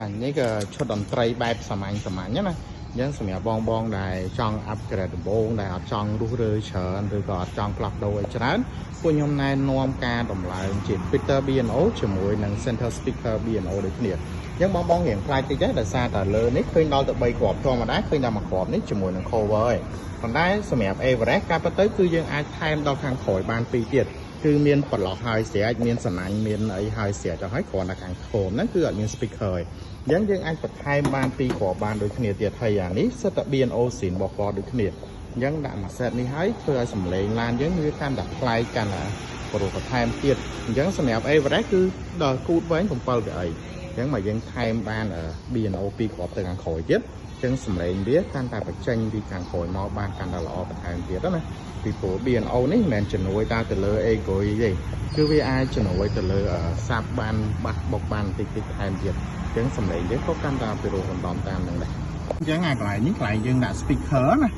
Anh ấy cái cho đòn tray bài sắm anh nhé này, nhưng sắm nhà bong đài trong upgrade bong đài ở trong rú rơi chờ rồi có trong club đầu cho nên cuối hôm nay nom ca đồng lại chỉ Peter B&O chỉ mỗi năng center speaker B&O được nhiệt nhưng bong hiện fly thì chắc là xa tờ lơ nít khơi đo tự bay quạt cho mà đá khơi nào mà quạt nít chỉ mỗi năng cover còn đá sắm nhà Everest cap tới cứ dương ai thêm đo khang khỏi ban pi tiệtคือមានប្រឡោះហើយเสียមានសំណាញ់មានអីហើយเสียចុះហើយគ្រាន់តែខាងខោមហ្នឹងគឺអត់មាន speaker អញ្ចឹងយើងអាចបន្ថែមបានពីរគ្រាប់បានដូចគ្នាទៀតហើយអានេះសិតតែ B&O ស៊ីនបកដូចគ្នាអញ្ចឹងដាក់មួយ set នេះហើយធ្វើឲ្យសំឡេងឡានយើងវាកាន់តែប្លែកកាន់តែព្រោះបន្ថែមទៀតអញ្ចឹងសម្រាប់ Everest គឺដល់គូតវែង7កៅអីអញ្ចឹងមកយើងថែមបាន B&O ពីរគ្រាប់ទៅខាងក្រោយទៀតចឹងសម្លេងវាកាន់តែបញ្ចេញពីខាងក្រោយមកបានកាន់តែល្អបន្ថែមទៀតណាពីព្រោះ B&O នេះមិនមែនជំនួយតែទៅលើ ego ទេគឺវាអាចជំនួយទៅលើសាប់បានបាត់បុកបានតិចថែមទៀតចឹងសម្លេងវាក៏កាន់តែពីរោះបណ្ដំតាមនឹងដែរអញ្ចឹងអាកន្លែងនេះកន្លែងយើងដាក់ speaker ណា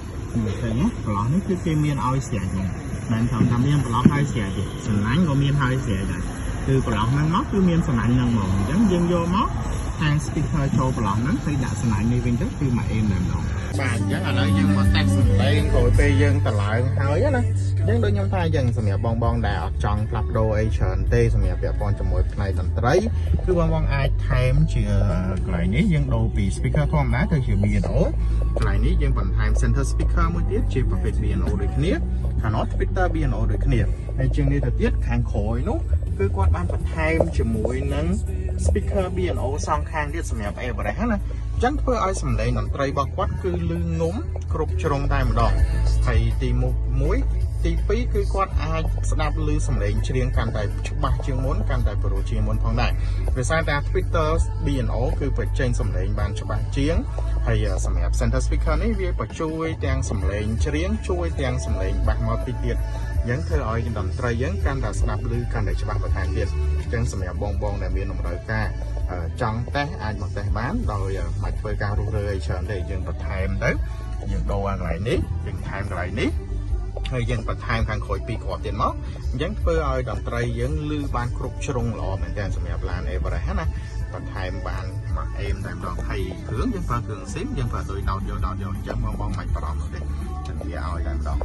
មើលឃើញណាប្រឡោះនេះគឺគេមានឲ្យស្រាច់ហ្នឹងមិនថាមានប្រឡោះឲ្យស្រាច់ទេសំណាញ់ក៏មានឲ្យស្រាច់ដែរគឺប្រឡោះហ្នឹងមកគឺមានសំណាញ់ហ្នឹងមកអញ្ចឹងយើងយកមកខាង speaker ចូលប្រឡោះហ្នឹងទៅដាក់សំណាញ់នេះវិញទៅគឺមកអេមតែម្ដងបាទអញ្ចឹងឥឡូវយើងមកតែសំឡេងក្រោយពេលយើងតឡើងហើយណាអញ្ចឹងដូចខ្ញុំថាយើងសម្រាប់បងដែលអត់ចង់ផ្លាស់ប្ដូរអីច្រើនទេសម្រាប់ពាក់ព័ន្ធជាមួយផ្នែកតន្ត្រីគឺបងអាចថែមជាកន្លែងនេះយើងដូរពី speaker ធម្មតាទៅជា B&O កន្លែងនេះយើងបន្ថែម center speaker មួយទៀតជាប្រភេទ B&O ដូចគ្នាខាងនោះ Twitter B&O ដូចគ្នាហើយជាងនេះទៅទៀតខាងក្រោយនោះគឺគាត់បានបន្ថែមជាមួយនឹង speaker B&O សងខាងទៀតសម្រាប់ Everest ណាអញ្ចឹងធ្វើឲ្យសំឡេងតន្ត្រីរបស់គាត់គឺលឺងំគ្រប់ជ្រុងតែម្ដងហើយទី1ទី2គឺគាត់អាចស្ដាប់ឮសំឡេងច្រៀងកាន់តែច្បាស់ជាងមុនកាន់តែប្រូជាងមុនផងដែរដោយសារតែ Twitter B&O គឺបញ្ចេញសំឡេងបានច្បាស់ជាងហើយសម្រាប់ center speaker នេះវាបញ្ជួយទាំងសំឡេងច្រៀងជួយទាំងសំឡេងបាសមកតិចទៀតអញ្ចឹងធ្វើឲ្យតន្ត្រីយើងកាន់តែស្ដាប់ឮកាន់តែច្បាស់បន្ថែមទៀតអញ្ចឹងសម្រាប់បងដែលមានតម្រូវការចង់តេស្តអាចមកតេស្តបានដោយមិនធ្វើការរុះរើអីច្រើនទេយើងបន្ថែមទៅយើងដូរកន្លែងនេះយើងថែមកន្លែងនេះហើយយើងបន្ថែមខាងក្រោយពីរគ្រាប់ទៀតមកអញ្ចឹងធ្វើឲ្យតន្ត្រីយើងឮបានគ្រប់ជ្រុងល្អមែនទែនសម្រាប់ឡាន Everest ណាបន្ថែមបានមកអេមតែម្ដងហើយគ្រឿងយើងប្រើគ្រឿងស៊ីមយើងប្រើដោយដោតយកអញ្ចឹងបងមិនបាច់បារម្ភទេជំនាញឲ្យតែម្ដង